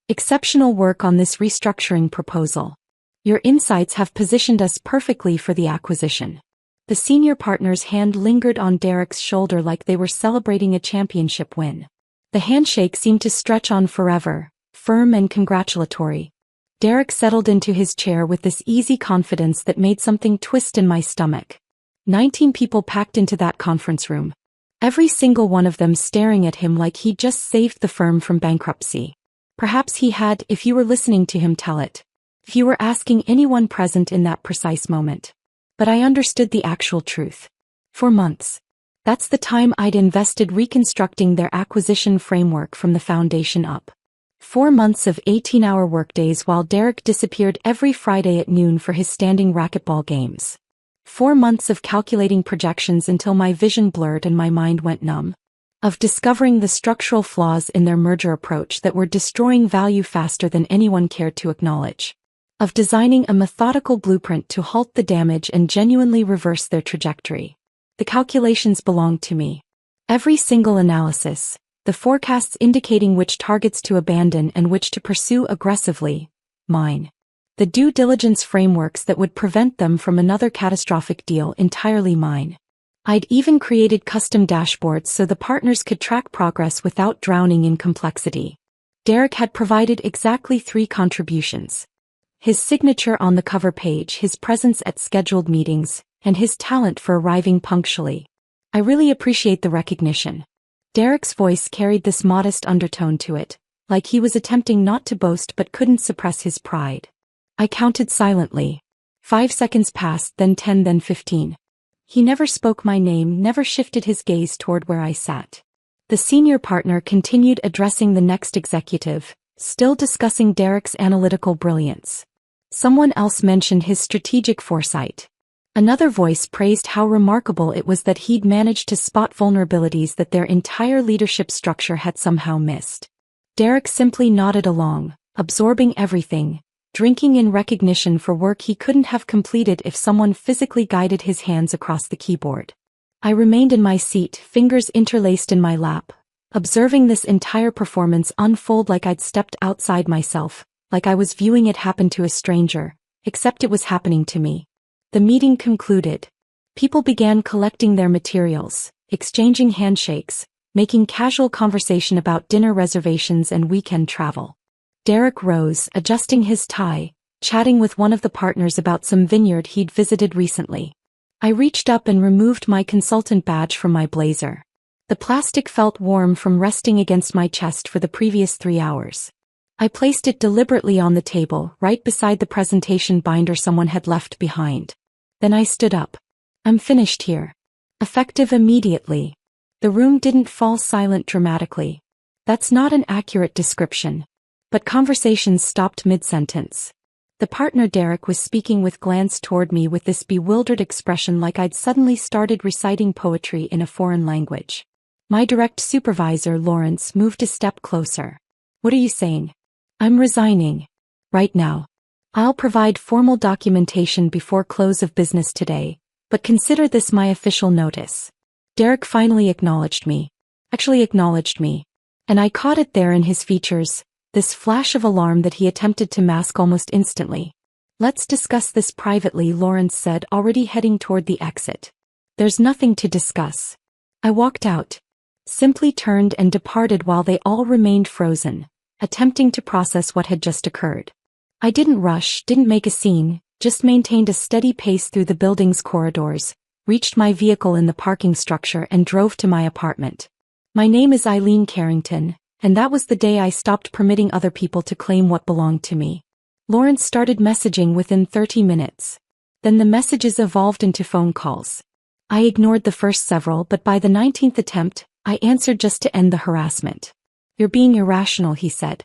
Exceptional work on this restructuring proposal. Your insights have positioned us perfectly for the acquisition. The senior partner's hand lingered on Derek's shoulder like they were celebrating a championship win. The handshake seemed to stretch on forever, firm and congratulatory. Derek settled into his chair with this easy confidence that made something twist in my stomach. 19 people packed into that conference room. Every single one of them staring at him like he'd just saved the firm from bankruptcy. Perhaps he had, if you were listening to him tell it. If you were asking anyone present in that precise moment. But I understood the actual truth. For months. That's the time I'd invested reconstructing their acquisition framework from the foundation up. 4 months of 18-hour workdays while Derek disappeared every Friday at noon for his standing racquetball games. 4 months of calculating projections until my vision blurred and my mind went numb. Of discovering the structural flaws in their merger approach that were destroying value faster than anyone cared to acknowledge. Of designing a methodical blueprint to halt the damage and genuinely reverse their trajectory. The calculations belonged to me. Every single analysis, the forecasts indicating which targets to abandon and which to pursue aggressively, mine. The due diligence frameworks that would prevent them from another catastrophic deal, entirely mine. I'd even created custom dashboards so the partners could track progress without drowning in complexity. Derek had provided exactly 3 contributions. His signature on the cover page, his presence at scheduled meetings, and his talent for arriving punctually. I really appreciate the recognition. Derek's voice carried this modest undertone to it, like he was attempting not to boast but couldn't suppress his pride. I counted silently. 5 seconds passed, then 10, then 15. He never spoke my name, never shifted his gaze toward where I sat. The senior partner continued addressing the next executive, still discussing Derek's analytical brilliance. Someone else mentioned his strategic foresight. Another voice praised how remarkable it was that he'd managed to spot vulnerabilities that their entire leadership structure had somehow missed. Derek simply nodded along, absorbing everything, drinking in recognition for work he couldn't have completed if someone physically guided his hands across the keyboard. I remained in my seat, fingers interlaced in my lap, observing this entire performance unfold like I'd stepped outside myself, like I was viewing it happen to a stranger, except it was happening to me. The meeting concluded. People began collecting their materials, exchanging handshakes, making casual conversation about dinner reservations and weekend travel. Derek rose, adjusting his tie, chatting with one of the partners about some vineyard he'd visited recently. I reached up and removed my consultant badge from my blazer. The plastic felt warm from resting against my chest for the previous 3 hours. I placed it deliberately on the table, right beside the presentation binder someone had left behind. Then I stood up. I'm finished here. Effective immediately. The room didn't fall silent dramatically. That's not an accurate description. But conversations stopped mid-sentence. The partner Derek was speaking with glanced toward me with this bewildered expression like I'd suddenly started reciting poetry in a foreign language. My direct supervisor, Lawrence, moved a step closer. What are you saying? I'm resigning. Right now. I'll provide formal documentation before close of business today, but consider this my official notice. Derek finally acknowledged me. And I caught it there in his features, this flash of alarm that he attempted to mask almost instantly. Let's discuss this privately, Lawrence said, already heading toward the exit. There's nothing to discuss. I walked out. Simply turned and departed while they all remained frozen, attempting to process what had just occurred. I didn't rush, didn't make a scene, just maintained a steady pace through the building's corridors, reached my vehicle in the parking structure and drove to my apartment. My name is Eileen Carrington, and that was the day I stopped permitting other people to claim what belonged to me. Lawrence started messaging within 30 minutes. Then the messages evolved into phone calls. I ignored the first several, but by the 19th attempt, I answered just to end the harassment. You're being irrational, he said.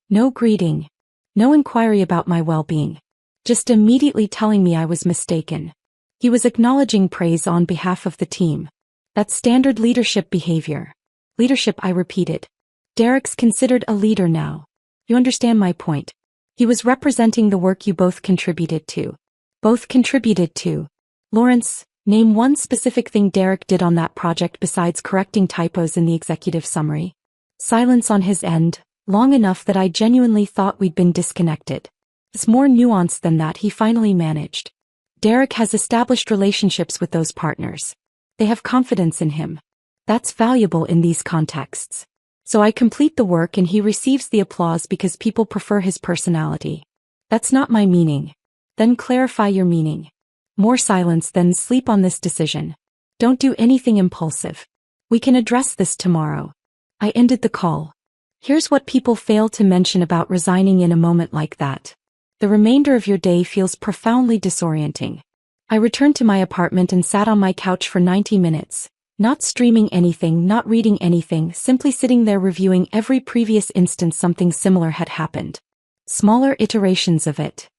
No greeting. No inquiry about my well-being. Just immediately telling me I was mistaken. He was acknowledging praise on behalf of the team. That's standard leadership behavior. Leadership, I repeated. Derek's considered a leader now. You understand my point. He was representing the work you both contributed to. Lawrence, name one specific thing Derek did on that project besides correcting typos in the executive summary. Silence on his end, long enough that I genuinely thought we'd been disconnected. It's more nuanced than that, he finally managed. Derek has established relationships with those partners. They have confidence in him. That's valuable in these contexts. So I complete the work and he receives the applause because people prefer his personality. That's not my meaning. Then clarify your meaning. More silence, then sleep on this decision. Don't do anything impulsive. We can address this tomorrow. I ended the call. Here's what people fail to mention about resigning in a moment like that. The remainder of your day feels profoundly disorienting. I returned to my apartment and sat on my couch for 90 minutes. Not streaming anything, not reading anything, simply sitting there reviewing every previous instance something similar had happened. Smaller iterations of it.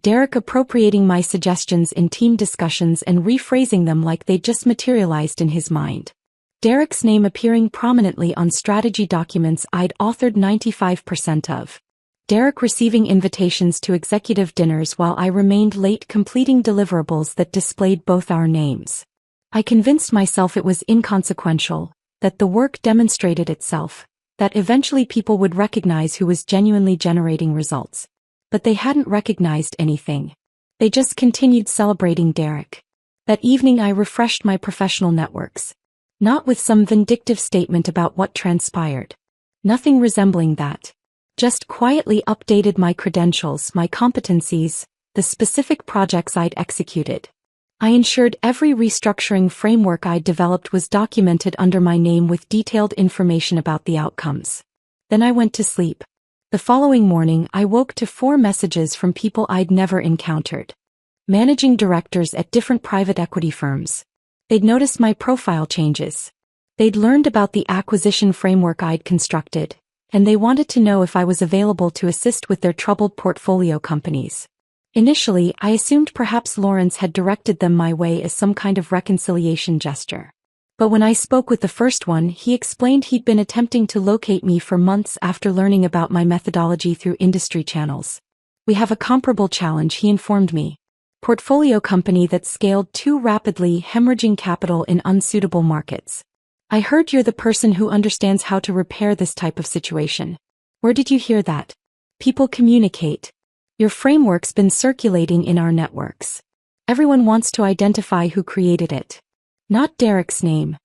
Derek appropriating my suggestions in team discussions and rephrasing them like they just materialized in his mind. Derek's name appearing prominently on strategy documents I'd authored 95% of. Derek receiving invitations to executive dinners while I remained late completing deliverables that displayed both our names. I convinced myself it was inconsequential, that the work demonstrated itself, that eventually people would recognize who was genuinely generating results. But they hadn't recognized anything. They just continued celebrating Derek. That evening I refreshed my professional networks. Not with some vindictive statement about what transpired. Nothing resembling that. Just quietly updated my credentials, my competencies, the specific projects I'd executed. I ensured every restructuring framework I'd developed was documented under my name with detailed information about the outcomes. Then I went to sleep. The following morning I woke to 4 messages from people I'd never encountered. Managing directors at different private equity firms. They'd noticed my profile changes. They'd learned about the acquisition framework I'd constructed, and they wanted to know if I was available to assist with their troubled portfolio companies. Initially, I assumed perhaps Lawrence had directed them my way as some kind of reconciliation gesture. But when I spoke with the first one, he explained he'd been attempting to locate me for months after learning about my methodology through industry channels. We have a comparable challenge, he informed me. Portfolio company that scaled too rapidly, hemorrhaging capital in unsuitable markets. I heard you're the person who understands how to repair this type of situation. Where did you hear that? People communicate. Your framework's been circulating in our networks. Everyone wants to identify who created it. Not Derek's name.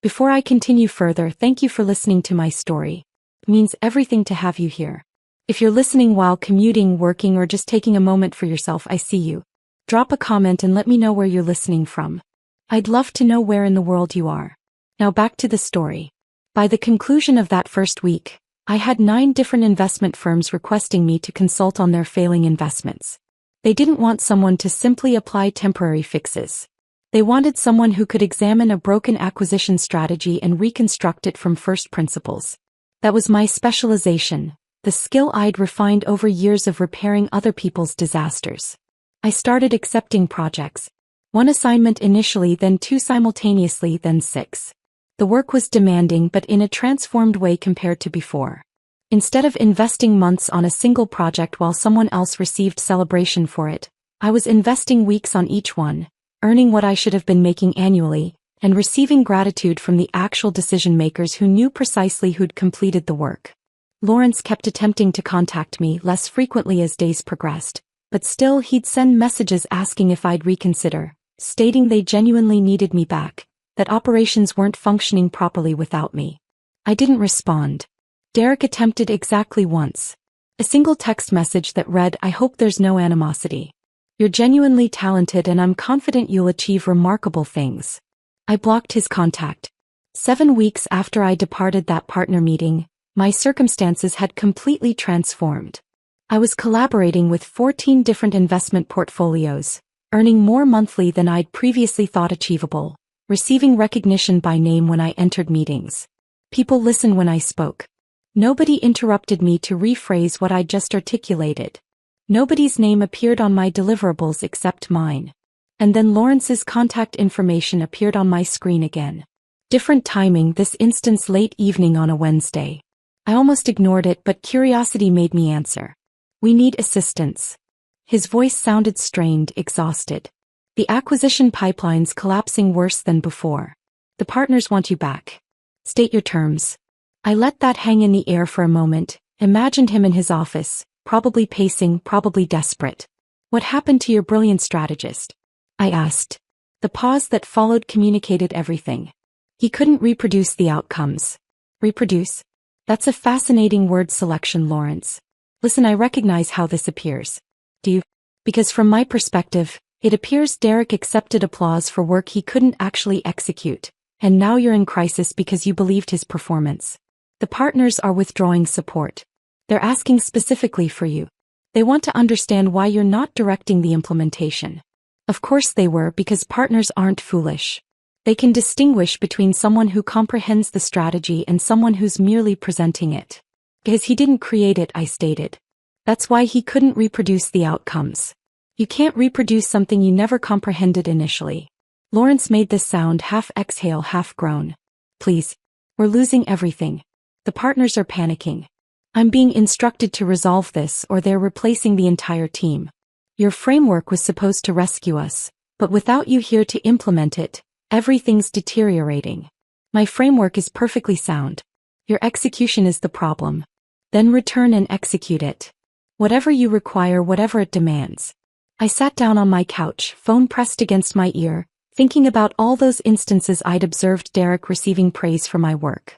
Before I continue further, thank you for listening to my story. It means everything to have you here. If you're listening while commuting, working, or just taking a moment for yourself, I see you. Drop a comment and let me know where you're listening from. I'd love to know where in the world you are. Now back to the story. By the conclusion of that first week, I had 9 different investment firms requesting me to consult on their failing investments. They didn't want someone to simply apply temporary fixes. They wanted someone who could examine a broken acquisition strategy and reconstruct it from first principles. That was my specialization, the skill I'd refined over years of repairing other people's disasters. I started accepting projects. 1 assignment initially, then 2 simultaneously, then 6. The work was demanding but in a transformed way compared to before. Instead of investing months on a single project while someone else received celebration for it, I was investing weeks on each one, earning what I should have been making annually, and receiving gratitude from the actual decision makers who knew precisely who'd completed the work. Lawrence kept attempting to contact me less frequently as days progressed, but still he'd send messages asking if I'd reconsider, stating they genuinely needed me back, that operations weren't functioning properly without me. I didn't respond. Derek attempted exactly once. A single text message that read, "I hope there's no animosity. You're genuinely talented and I'm confident you'll achieve remarkable things." I blocked his contact. 7 weeks after I departed that partner meeting, my circumstances had completely transformed. I was collaborating with 14 different investment portfolios, earning more monthly than I'd previously thought achievable, receiving recognition by name when I entered meetings. People listened when I spoke. Nobody interrupted me to rephrase what I just articulated. Nobody's name appeared on my deliverables except mine. And then Lawrence's contact information appeared on my screen again. Different timing, this instance late evening on a Wednesday. I almost ignored it, but curiosity made me answer. "We need assistance." His voice sounded strained, exhausted. "The acquisition pipeline's collapsing worse than before. The partners want you back. State your terms." I let that hang in the air for a moment, imagined him in his office, probably pacing, probably desperate. What happened to your brilliant strategist? I asked. The pause that followed communicated everything. He couldn't reproduce the outcomes. Reproduce? That's a fascinating word selection, Lawrence. Listen, I recognize how this appears. Do you? Because from my perspective, it appears Derek accepted applause for work he couldn't actually execute, and now you're in crisis because you believed his performance. The partners are withdrawing support. They're asking specifically for you. They want to understand why you're not directing the implementation. Of course they were, because partners aren't foolish. They can distinguish between someone who comprehends the strategy and someone who's merely presenting it. Because he didn't create it, I stated. That's why he couldn't reproduce the outcomes. You can't reproduce something you never comprehended initially. Lawrence made this sound, half exhale, half groan. Please. We're losing everything. The partners are panicking. I'm being instructed to resolve this, or they're replacing the entire team. Your framework was supposed to rescue us, but without you here to implement it, everything's deteriorating. My framework is perfectly sound. Your execution is the problem. Then return and execute it. Whatever you require, whatever it demands. I sat down on my couch, phone pressed against my ear, thinking about all those instances I'd observed Derek receiving praise for my work.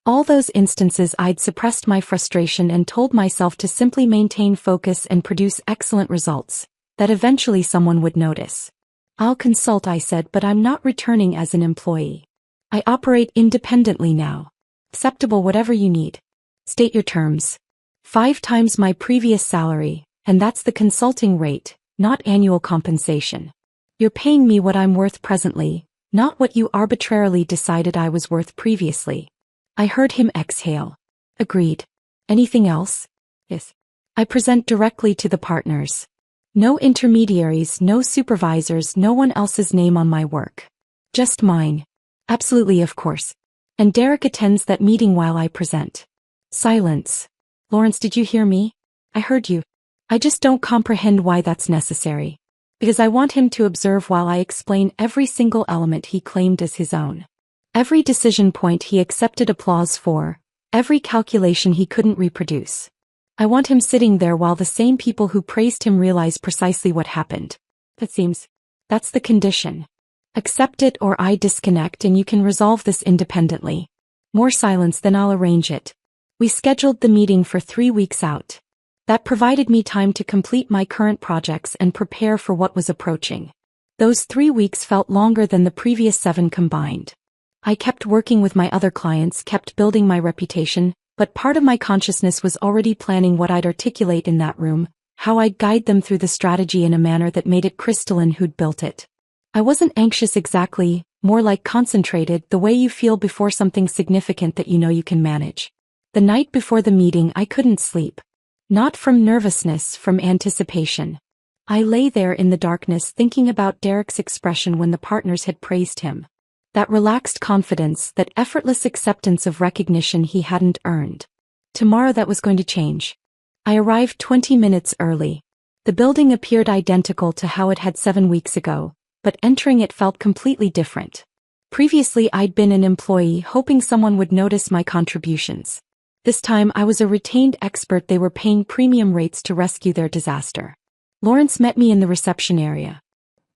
All those instances I'd suppressed my frustration and told myself to simply maintain focus and produce excellent results, that eventually someone would notice. I'll consult, I said, but I'm not returning as an employee. I operate independently now. Acceptable, whatever you need. State your terms. 5 times my previous salary, and that's the consulting rate, not annual compensation. You're paying me what I'm worth presently, not what you arbitrarily decided I was worth previously. I heard him exhale. Agreed. Anything else? Yes. I present directly to the partners. No intermediaries, no supervisors, no one else's name on my work. Just mine. Absolutely, of course. And Derek attends that meeting while I present. Silence. Lawrence, did you hear me? I heard you. I just don't comprehend why that's necessary. Because I want him to observe while I explain every single element he claimed as his own. Every decision point he accepted applause for, every calculation he couldn't reproduce. I want him sitting there while the same people who praised him realize precisely what happened. That's the condition. Accept it or I disconnect, and you can resolve this independently. More silence, then I'll arrange it. We scheduled the meeting for 3 weeks out. That provided me time to complete my current projects and prepare for what was approaching. Those 3 weeks felt longer than the previous 7 combined. I kept working with my other clients, kept building my reputation, but part of my consciousness was already planning what I'd articulate in that room, how I'd guide them through the strategy in a manner that made it crystalline who'd built it. I wasn't anxious exactly, more like concentrated, the way you feel before something significant that you know you can manage. The night before the meeting I couldn't sleep. Not from nervousness, from anticipation. I lay there in the darkness thinking about Derek's expression when the partners had praised him. That relaxed confidence, that effortless acceptance of recognition he hadn't earned. Tomorrow that was going to change. I arrived 20 minutes early. The building appeared identical to how it had 7 weeks ago, but entering it felt completely different. Previously I'd been an employee hoping someone would notice my contributions. This time I was a retained expert they were paying premium rates to rescue their disaster. Lawrence met me in the reception area.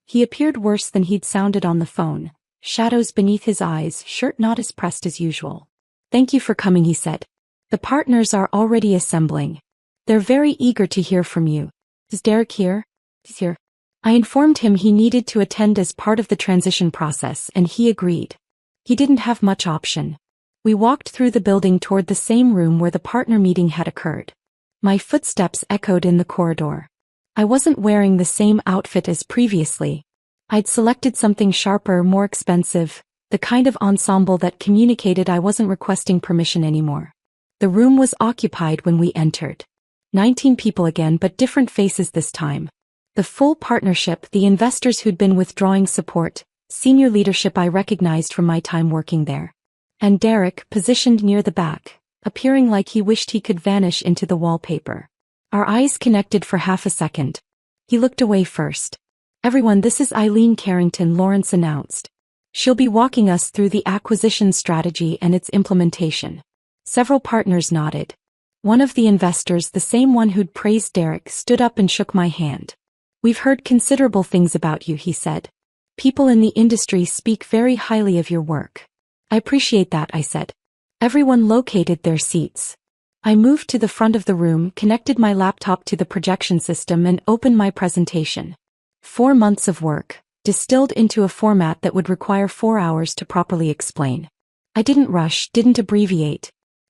He appeared worse than he'd sounded on the phone. Shadows beneath his eyes, shirt not as pressed as usual. Thank you for coming, he said. The partners are already assembling. They're very eager to hear from you. Is Derek here? He's here. I informed him he needed to attend as part of the transition process, and he agreed. He didn't have much option. We walked through the building toward the same room where the partner meeting had occurred. My footsteps echoed in the corridor. I wasn't wearing the same outfit as previously. I'd selected something sharper, more expensive, the kind of ensemble that communicated I wasn't requesting permission anymore. The room was occupied when we entered. 19 people again, but different faces this time. The full partnership, the investors who'd been withdrawing support, senior leadership I recognized from my time working there. And Derek, positioned near the back, appearing like he wished he could vanish into the wallpaper. Our eyes connected for half a second. He looked away first. Everyone, this is Eileen Carrington, Lawrence announced. She'll be walking us through the acquisition strategy and its implementation. Several partners nodded. One of the investors, the same one who'd praised Derek, stood up and shook my hand. "We've heard considerable things about you," he said. "People in the industry speak very highly of your work." "I appreciate that," I said. Everyone located their seats. I moved to the front of the room, connected my laptop to the projection system, and opened my presentation. 4 months of work, distilled into a format that would require 4 hours to properly explain. I didn't rush, didn't abbreviate.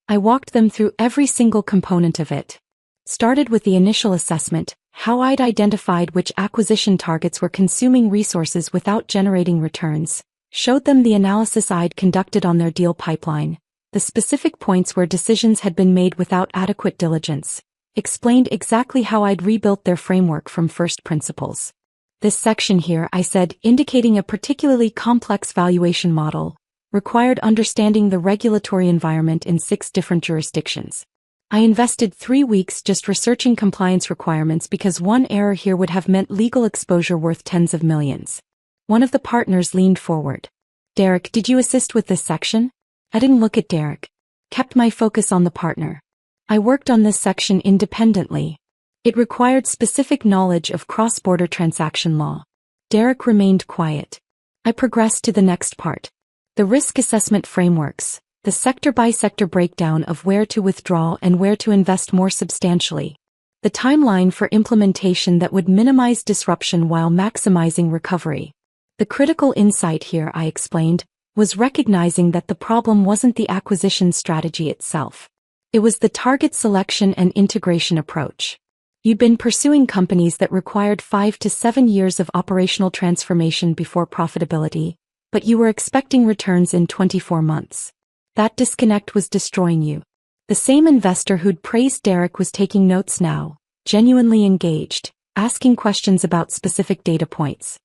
I walked them through every single component of it. Started with the initial assessment, how I'd identified which acquisition targets were consuming resources without generating returns, showed them the analysis I'd conducted on their deal pipeline, the specific points where decisions had been made without adequate diligence, explained exactly how I'd rebuilt their framework from first principles. "This section here," I said, indicating a particularly complex valuation model, required understanding the regulatory environment in 6 different jurisdictions. I invested 3 weeks just researching compliance requirements because one error here would have meant legal exposure worth tens of millions. One of the partners leaned forward. "Derek, did you assist with this section?" I didn't look at Derek. Kept my focus on the partner. "I worked on this section independently. It required specific knowledge of cross-border transaction law." Derek remained quiet. I progressed to the next part. The risk assessment frameworks, the sector-by-sector breakdown of where to withdraw and where to invest more substantially. The timeline for implementation that would minimize disruption while maximizing recovery. The critical insight here, I explained, was recognizing that the problem wasn't the acquisition strategy itself. It was the target selection and integration approach. You'd been pursuing companies that required 5 to 7 years of operational transformation before profitability, but you were expecting returns in 24 months. That disconnect was destroying you. The same investor who'd praised Derek was taking notes now, genuinely engaged, asking questions about specific data points.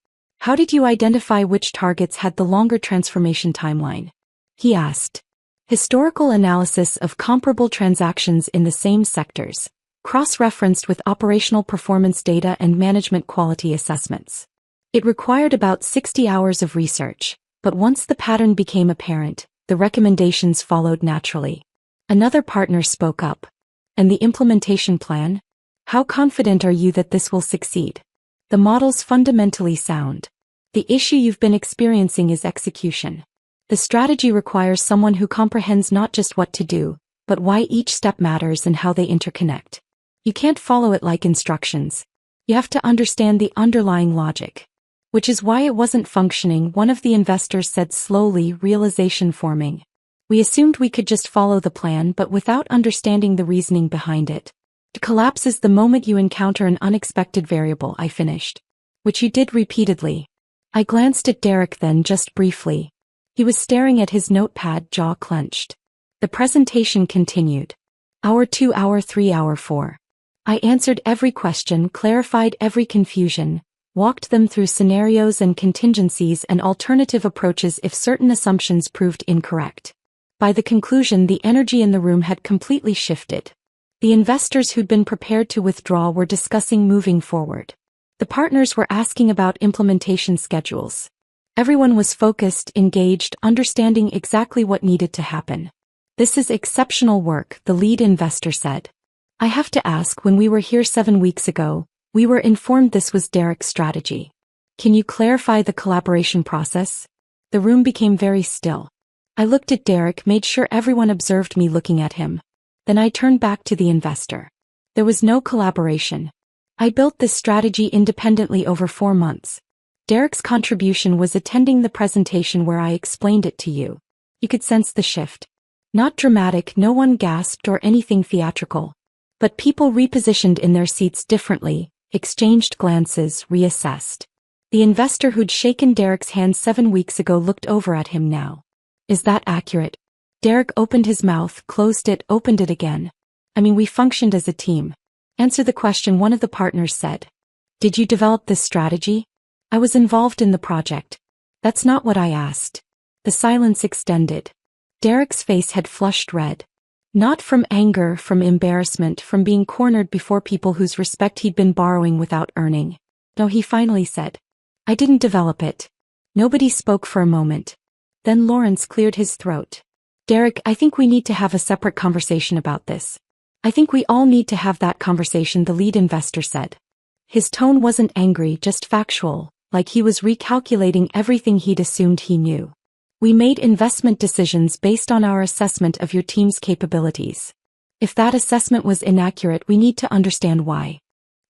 "How did you identify which targets had the longer transformation timeline?" he asked. Historical analysis of comparable transactions in the same sectors, cross-referenced with operational performance data and management quality assessments. It required about 60 hours of research, but once the pattern became apparent, the recommendations followed naturally. Another partner spoke up. "And the implementation plan? How confident are you that this will succeed?" "The model's fundamentally sound. The issue you've been experiencing is execution. The strategy requires someone who comprehends not just what to do, but why each step matters and how they interconnect. You can't follow it like instructions. You have to understand the underlying logic." "Which is why it wasn't functioning," one of the investors said slowly, realization forming. "We assumed we could just follow the plan, but without understanding the reasoning behind it. It collapses the moment you encounter an unexpected variable," I finished. "Which you did repeatedly." I glanced at Derek then, just briefly. He was staring at his notepad, jaw clenched. The presentation continued. Hour 2, hour 3, hour 4. I answered every question, clarified every confusion, walked them through scenarios and contingencies and alternative approaches if certain assumptions proved incorrect. By the conclusion, the energy in the room had completely shifted. The investors who'd been prepared to withdraw were discussing moving forward. The partners were asking about implementation schedules. Everyone was focused, engaged, understanding exactly what needed to happen. "This is exceptional work," the lead investor said. "I have to ask, when we were here 7 weeks ago, we were informed this was Derek's strategy. Can you clarify the collaboration process?" The room became very still. I looked at Derek, made sure everyone observed me looking at him. Then I turned back to the investor. There was no collaboration. I built this strategy independently over 4 months. Derek's contribution was attending the presentation where I explained it to you. You could sense the shift. Not dramatic, no one gasped or anything theatrical. But people repositioned in their seats differently, exchanged glances, reassessed. The investor who'd shaken Derek's hand 7 weeks ago looked over at him now. "Is that accurate?" Derek opened his mouth, closed it, opened it again. "I mean, we functioned as a team." "Answer the question," one of the partners said. "Did you develop this strategy?" "I was involved in the project." "That's not what I asked." The silence extended. Derek's face had flushed red. Not from anger, from embarrassment, from being cornered before people whose respect he'd been borrowing without earning. "No," he finally said. "I didn't develop it." Nobody spoke for a moment. Then Lawrence cleared his throat. Derek, I think we need to have a separate conversation about this. I think we all need to have that conversation, the lead investor said. His tone wasn't angry, just factual, like he was recalculating everything he'd assumed he knew. We made investment decisions based on our assessment of your team's capabilities. If that assessment was inaccurate, we need to understand why.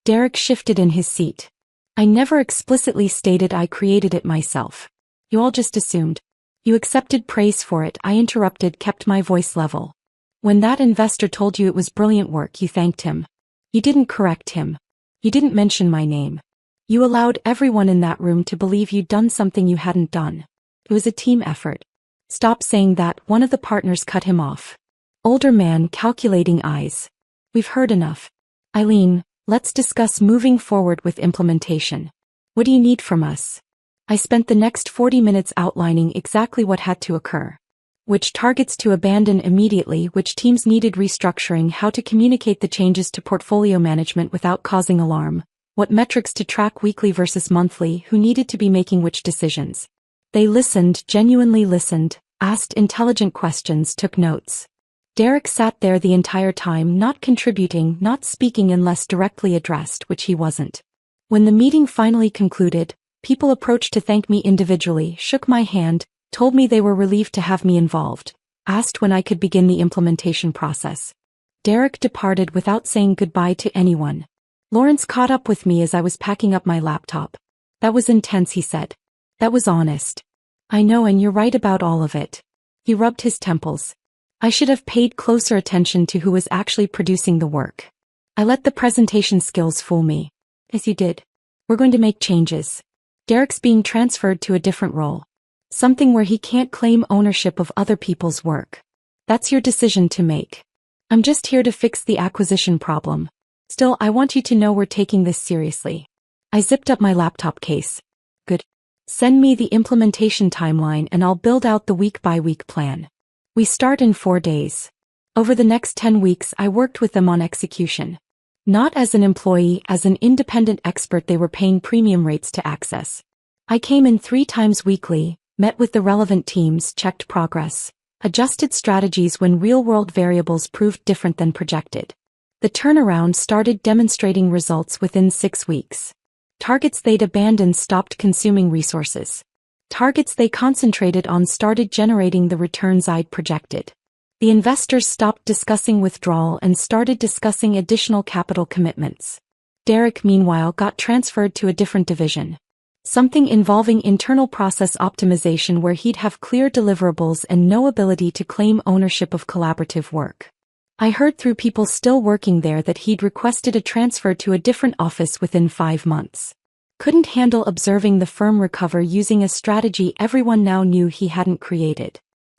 Derek shifted in his seat. I never explicitly stated I created it myself. You all just assumed. You accepted praise for it, I interrupted, kept my voice level. When that investor told you it was brilliant work, you thanked him. You didn't correct him. You didn't mention my name. You allowed everyone in that room to believe you'd done something you hadn't done. It was a team effort. Stop saying that, one of the partners cut him off. Older man, calculating eyes. We've heard enough. Eileen, let's discuss moving forward with implementation. What do you need from us? I spent the next 40 minutes outlining exactly what had to occur. Which targets to abandon immediately, which teams needed restructuring, how to communicate the changes to portfolio management without causing alarm, what metrics to track weekly versus monthly, who needed to be making which decisions. They listened, genuinely listened, asked intelligent questions, took notes. Derek sat there the entire time, not contributing, not speaking unless directly addressed, which he wasn't. When the meeting finally concluded, people approached to thank me individually, shook my hand, told me they were relieved to have me involved, asked when I could begin the implementation process. Derek departed without saying goodbye to anyone. Lawrence caught up with me as I was packing up my laptop. That was intense, he said. That was honest. I know, and you're right about all of it. He rubbed his temples. I should have paid closer attention to who was actually producing the work. I let the presentation skills fool me. As you did. We're going to make changes. Derek's being transferred to a different role. Something where he can't claim ownership of other people's work. That's your decision to make. I'm just here to fix the acquisition problem. Still, I want you to know we're taking this seriously. I zipped up my laptop case. Good. Send me the implementation timeline and I'll build out the week-by-week plan. We start in 4 days. Over the next 10 weeks, I worked with them on execution. Not as an employee, as an independent expert they were paying premium rates to access. I came in 3 times weekly, met with the relevant teams, checked progress, adjusted strategies when real-world variables proved different than projected. The turnaround started demonstrating results within 6 weeks. Targets they'd abandoned stopped consuming resources. Targets they concentrated on started generating the returns I'd projected. The investors stopped discussing withdrawal and started discussing additional capital commitments. Derek, meanwhile, got transferred to a different division. Something involving internal process optimization where he'd have clear deliverables and no ability to claim ownership of collaborative work. I heard through people still working there that he'd requested a transfer to a different office within 5 months. Couldn't handle observing the firm recover using a strategy everyone now knew he hadn't created.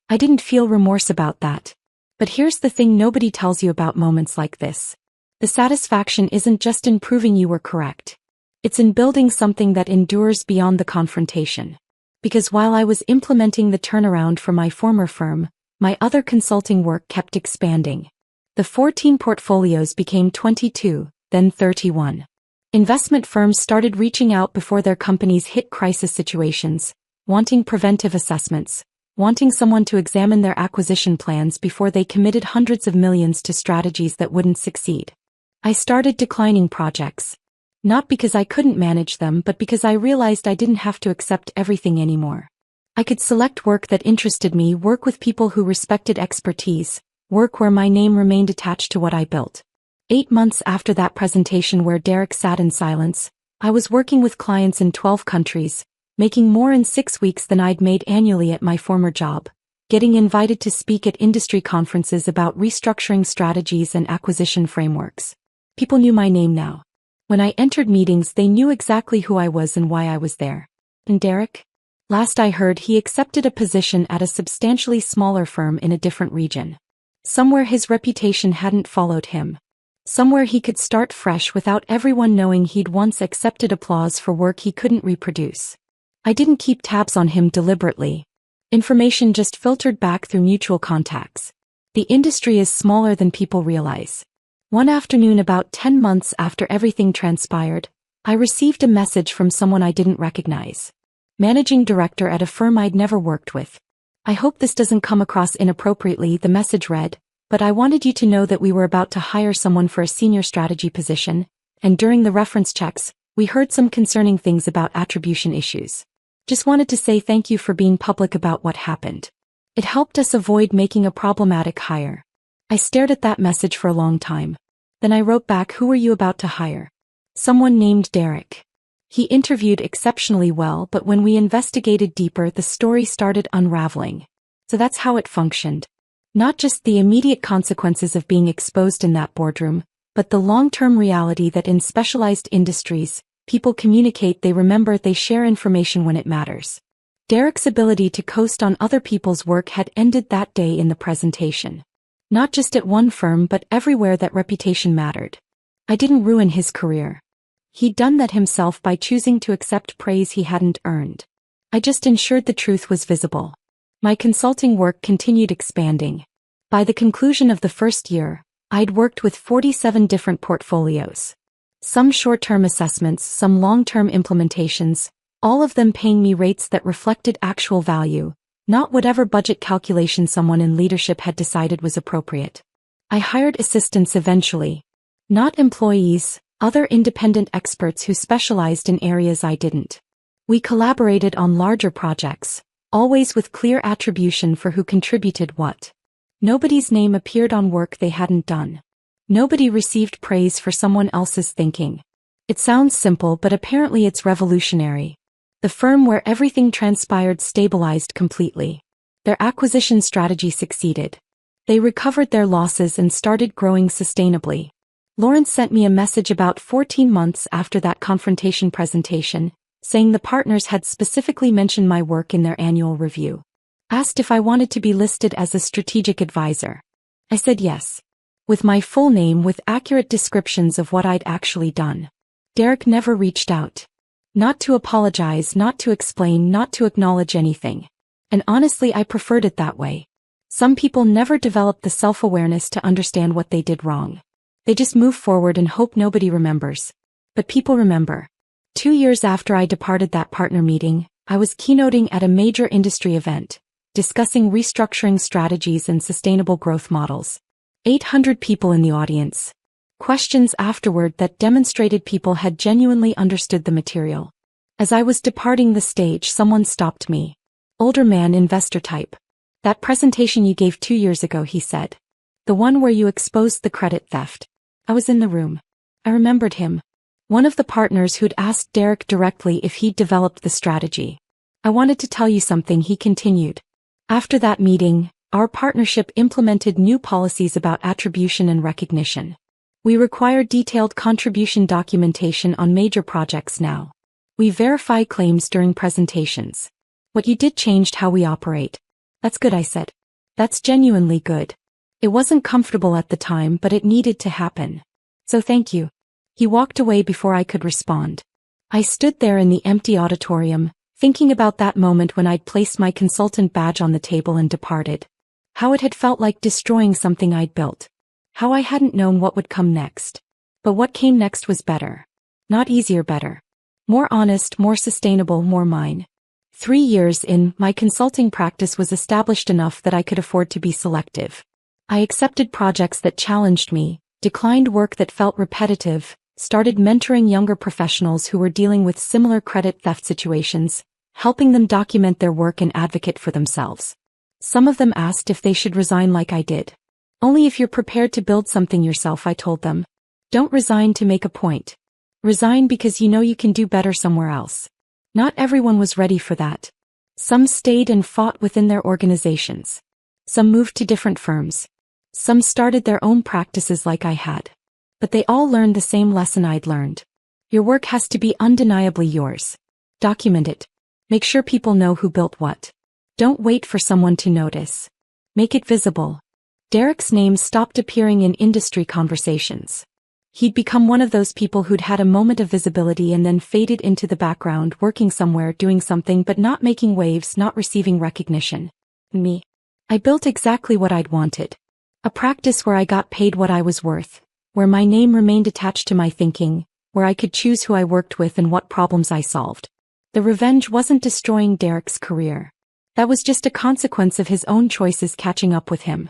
I didn't feel remorse about that. But here's the thing nobody tells you about moments like this. The satisfaction isn't just in proving you were correct. It's in building something that endures beyond the confrontation. Because while I was implementing the turnaround for my former firm, my other consulting work kept expanding. The 14 portfolios became 22, then 31. Investment firms started reaching out before their companies hit crisis situations, wanting preventive assessments, wanting someone to examine their acquisition plans before they committed hundreds of millions to strategies that wouldn't succeed. I started declining projects. Not because I couldn't manage them, but because I realized I didn't have to accept everything anymore. I could select work that interested me, work with people who respected expertise, work where my name remained attached to what I built. 8 months after that presentation where Derek sat in silence, I was working with clients in 12 countries, making more in 6 weeks than I'd made annually at my former job, getting invited to speak at industry conferences about restructuring strategies and acquisition frameworks. People knew my name now. When I entered meetings, they knew exactly who I was and why I was there. And Derek? Last I heard, he accepted a position at a substantially smaller firm in a different region. Somewhere his reputation hadn't followed him. Somewhere he could start fresh without everyone knowing he'd once accepted applause for work he couldn't reproduce. I didn't keep tabs on him deliberately. Information just filtered back through mutual contacts. The industry is smaller than people realize. One afternoon about 10 months after everything transpired, I received a message from someone I didn't recognize. Managing director at a firm I'd never worked with. "I hope this doesn't come across inappropriately," the message read, "but I wanted you to know that we were about to hire someone for a senior strategy position, and during the reference checks, we heard some concerning things about attribution issues. Just wanted to say thank you for being public about what happened. It helped us avoid making a problematic hire." I stared at that message for a long time. Then I wrote back, "Who were you about to hire?" "Someone named Derek. He interviewed exceptionally well, but when we investigated deeper, the story started unraveling. So that's how it functioned. Not just the immediate consequences of being exposed in that boardroom, but the long-term reality that in specialized industries, people communicate, they remember, they share information when it matters. Derek's ability to coast on other people's work had ended that day in the presentation. Not just at one firm but everywhere that reputation mattered. I didn't ruin his career. He'd done that himself by choosing to accept praise he hadn't earned. I just ensured the truth was visible. My consulting work continued expanding. By the conclusion of the first year, I'd worked with 47 different portfolios. Some short-term assessments, some long-term implementations, all of them paying me rates that reflected actual value, not whatever budget calculation someone in leadership had decided was appropriate. I hired assistants eventually. Not employees, other independent experts who specialized in areas I didn't. We collaborated on larger projects, always with clear attribution for who contributed what. Nobody's name appeared on work they hadn't done. Nobody received praise for someone else's thinking. It sounds simple, but apparently it's revolutionary. The firm where everything transpired stabilized completely. Their acquisition strategy succeeded. They recovered their losses and started growing sustainably. Lawrence sent me a message about 14 months after that confrontation presentation, saying the partners had specifically mentioned my work in their annual review. Asked if I wanted to be listed as a strategic advisor. I said yes. With my full name, with accurate descriptions of what I'd actually done. Derek never reached out. Not to apologize, not to explain, not to acknowledge anything. And honestly, I preferred it that way. Some people never develop the self-awareness to understand what they did wrong. They just move forward and hope nobody remembers. But people remember. 2 years after I departed that partner meeting, I was keynoting at a major industry event, discussing restructuring strategies and sustainable growth models. 800 people in the audience. Questions afterward that demonstrated people had genuinely understood the material. As I was departing the stage, someone stopped me. Older man, investor type. "That presentation you gave 2 years ago," he said. "The one where you exposed the credit theft." I was in the room. I remembered him. One of the partners who'd asked Derek directly if he'd developed the strategy. "I wanted to tell you something," he continued. "After that meeting, our partnership implemented new policies about attribution and recognition. We require detailed contribution documentation on major projects now. We verify claims during presentations. What you did changed how we operate." "That's good," I said. "That's genuinely good. It wasn't comfortable at the time, but it needed to happen. So thank you." He walked away before I could respond. I stood there in the empty auditorium, thinking about that moment when I'd placed my consultant badge on the table and departed. How it had felt like destroying something I'd built. How I hadn't known what would come next. But what came next was better. Not easier, better. More honest, more sustainable, more mine. 3 years in, my consulting practice was established enough that I could afford to be selective. I accepted projects that challenged me, declined work that felt repetitive, started mentoring younger professionals who were dealing with similar credit theft situations, helping them document their work and advocate for themselves. Some of them asked if they should resign like I did. "Only if you're prepared to build something yourself," I told them. "Don't resign to make a point. Resign because you know you can do better somewhere else." Not everyone was ready for that. Some stayed and fought within their organizations. Some moved to different firms. Some started their own practices like I had. But they all learned the same lesson I'd learned. Your work has to be undeniably yours. Document it. Make sure people know who built what. Don't wait for someone to notice. Make it visible. Derek's name stopped appearing in industry conversations. He'd become one of those people who'd had a moment of visibility and then faded into the background, working somewhere, doing something but not making waves, not receiving recognition. Me. I built exactly what I'd wanted. A practice where I got paid what I was worth, where my name remained attached to my thinking, where I could choose who I worked with and what problems I solved. The revenge wasn't destroying Derek's career. That was just a consequence of his own choices catching up with him.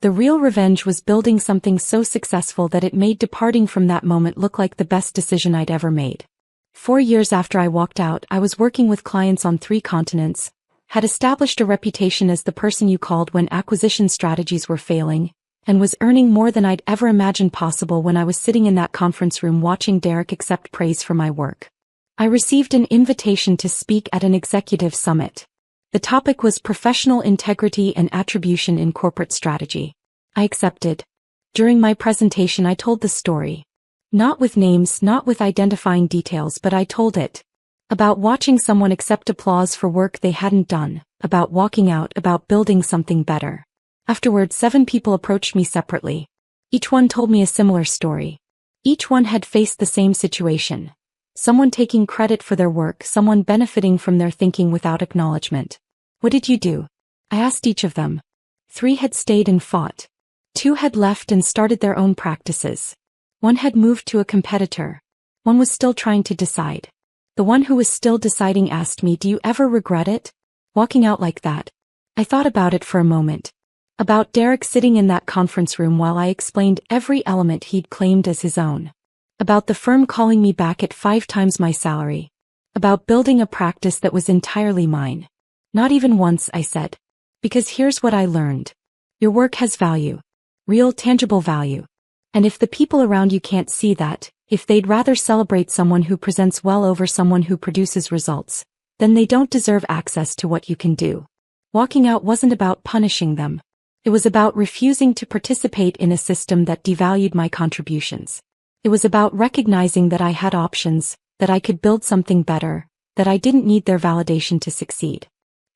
The real revenge was building something so successful that it made departing from that moment look like the best decision I'd ever made. 4 years after I walked out, I was working with clients on 3 continents, had established a reputation as the person you called when acquisition strategies were failing, and was earning more than I'd ever imagined possible when I was sitting in that conference room watching Derek accept praise for my work. I received an invitation to speak at an executive summit. The topic was professional integrity and attribution in corporate strategy. I accepted. During my presentation, I told the story. Not with names, not with identifying details, but I told it. About watching someone accept applause for work they hadn't done, about walking out, about building something better. Afterward, 7 people approached me separately. Each one told me a similar story. Each one had faced the same situation. Someone taking credit for their work, someone benefiting from their thinking without acknowledgement. What did you do? I asked each of them. 3 had stayed and fought. 2 had left and started their own practices. 1 had moved to a competitor. 1 was still trying to decide. The one who was still deciding asked me, "Do you ever regret it? Walking out like that?" I thought about it for a moment. About Derek sitting in that conference room while I explained every element he'd claimed as his own. About the firm calling me back at 5 times my salary. About building a practice that was entirely mine. Not even once, I said. Because here's what I learned. Your work has value. Real, tangible value. And if the people around you can't see that, if they'd rather celebrate someone who presents well over someone who produces results, then they don't deserve access to what you can do. Walking out wasn't about punishing them. It was about refusing to participate in a system that devalued my contributions. It was about recognizing that I had options, that I could build something better, that I didn't need their validation to succeed.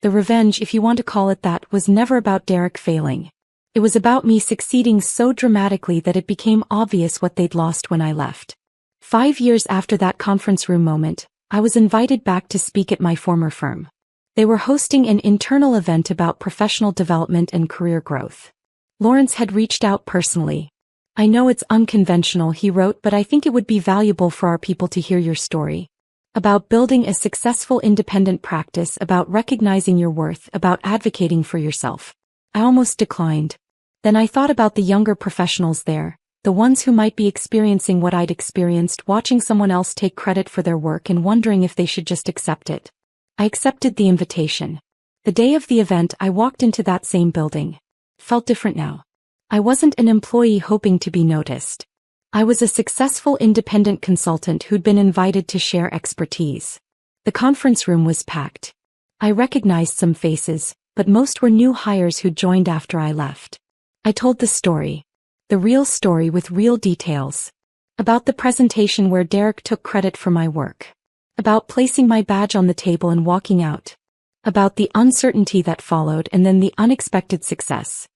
The revenge, if you want to call it that, was never about Derek failing. It was about me succeeding so dramatically that it became obvious what they'd lost when I left. 5 years after that conference room moment, I was invited back to speak at my former firm. They were hosting an internal event about professional development and career growth. Lawrence had reached out personally. "I know it's unconventional," he wrote, "but I think it would be valuable for our people to hear your story. About building a successful independent practice, about recognizing your worth, about advocating for yourself." I almost declined. Then I thought about the younger professionals there, the ones who might be experiencing what I'd experienced, watching someone else take credit for their work and wondering if they should just accept it. I accepted the invitation. The day of the event, I walked into that same building. Felt different now. I wasn't an employee hoping to be noticed. I was a successful independent consultant who'd been invited to share expertise. The conference room was packed. I recognized some faces, but most were new hires who'd joined after I left. I told the story. The real story with real details. About the presentation where Derek took credit for my work. About placing my badge on the table and walking out. About the uncertainty that followed and then the unexpected success.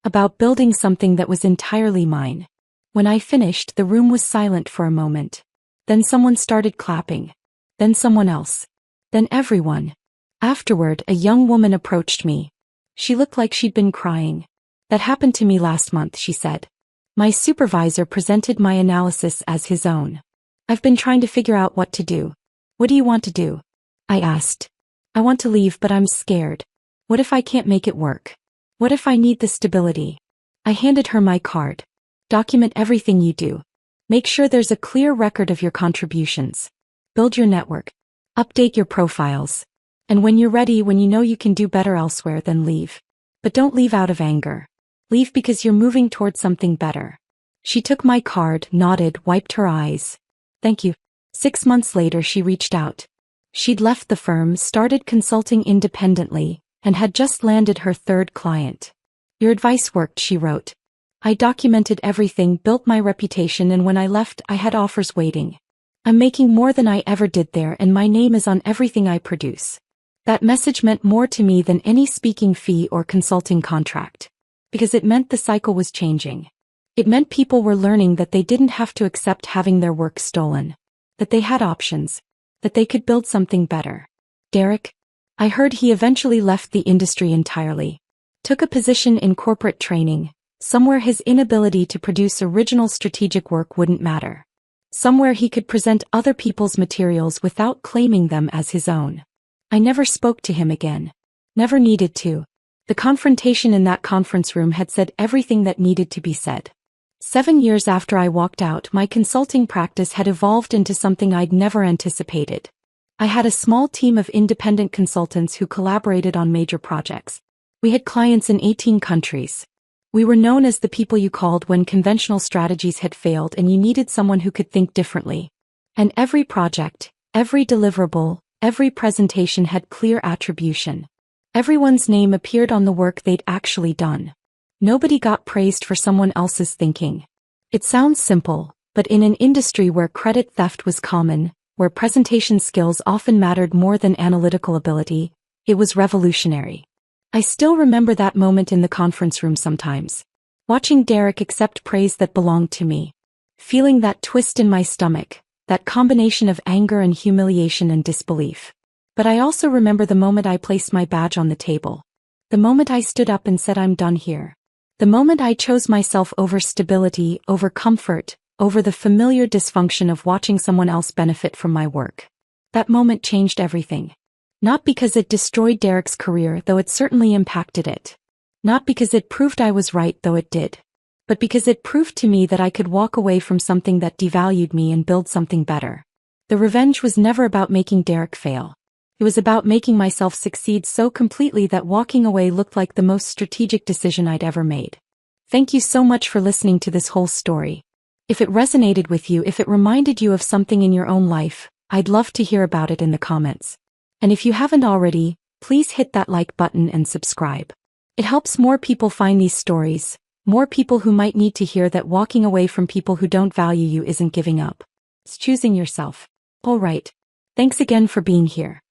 About building something that was entirely mine. When I finished, the room was silent for a moment. Then someone started clapping. Then someone else. Then everyone. Afterward, a young woman approached me. She looked like she'd been crying. "That happened to me last month," she said. My supervisor presented my analysis as his own. "I've been trying to figure out what to do." "What do you want to do?" I asked. "I want to leave, but I'm scared. What if I can't make it work? What if I need the stability?" I handed her my card. "Document everything you do. Make sure there's a clear record of your contributions. Build your network. Update your profiles. And when you're ready, when you know you can do better elsewhere, then leave. But don't leave out of anger. Leave because you're moving towards something better." She took my card, nodded, wiped her eyes. "Thank you." 6 months later, she reached out. She'd left the firm, started consulting independently, and had just landed her 3rd client. "Your advice worked," she wrote. "I documented everything, built my reputation, and when I left, I had offers waiting. I'm making more than I ever did there, and my name is on everything I produce." That message meant more to me than any speaking fee or consulting contract. Because it meant the cycle was changing. It meant people were learning that they didn't have to accept having their work stolen. That they had options. That they could build something better. Derek? I heard he eventually left the industry entirely. Took a position in corporate training, somewhere his inability to produce original strategic work wouldn't matter. Somewhere he could present other people's materials without claiming them as his own. I never spoke to him again. Never needed to. The confrontation in that conference room had said everything that needed to be said. 7 years after I walked out, my consulting practice had evolved into something I'd never anticipated. I had a small team of independent consultants who collaborated on major projects. We had clients in 18 countries. We were known as the people you called when conventional strategies had failed and you needed someone who could think differently. And every project, every deliverable, every presentation had clear attribution. Everyone's name appeared on the work they'd actually done. Nobody got praised for someone else's thinking. It sounds simple, but in an industry where credit theft was common, where presentation skills often mattered more than analytical ability, it was revolutionary. I still remember that moment in the conference room sometimes. Watching Derek accept praise that belonged to me. Feeling that twist in my stomach, that combination of anger and humiliation and disbelief. But I also remember the moment I placed my badge on the table. The moment I stood up and said I'm done here. The moment I chose myself over stability, over comfort, over the familiar dysfunction of watching someone else benefit from my work. That moment changed everything. Not because it destroyed Derek's career, though it certainly impacted it. Not because it proved I was right, though it did. But because it proved to me that I could walk away from something that devalued me and build something better. The revenge was never about making Derek fail. It was about making myself succeed so completely that walking away looked like the most strategic decision I'd ever made. Thank you so much for listening to this whole story. If it resonated with you, if it reminded you of something in your own life, I'd love to hear about it in the comments. And if you haven't already, please hit that like button and subscribe. It helps more people find these stories, more people who might need to hear that walking away from people who don't value you isn't giving up. It's choosing yourself. All right. Thanks again for being here.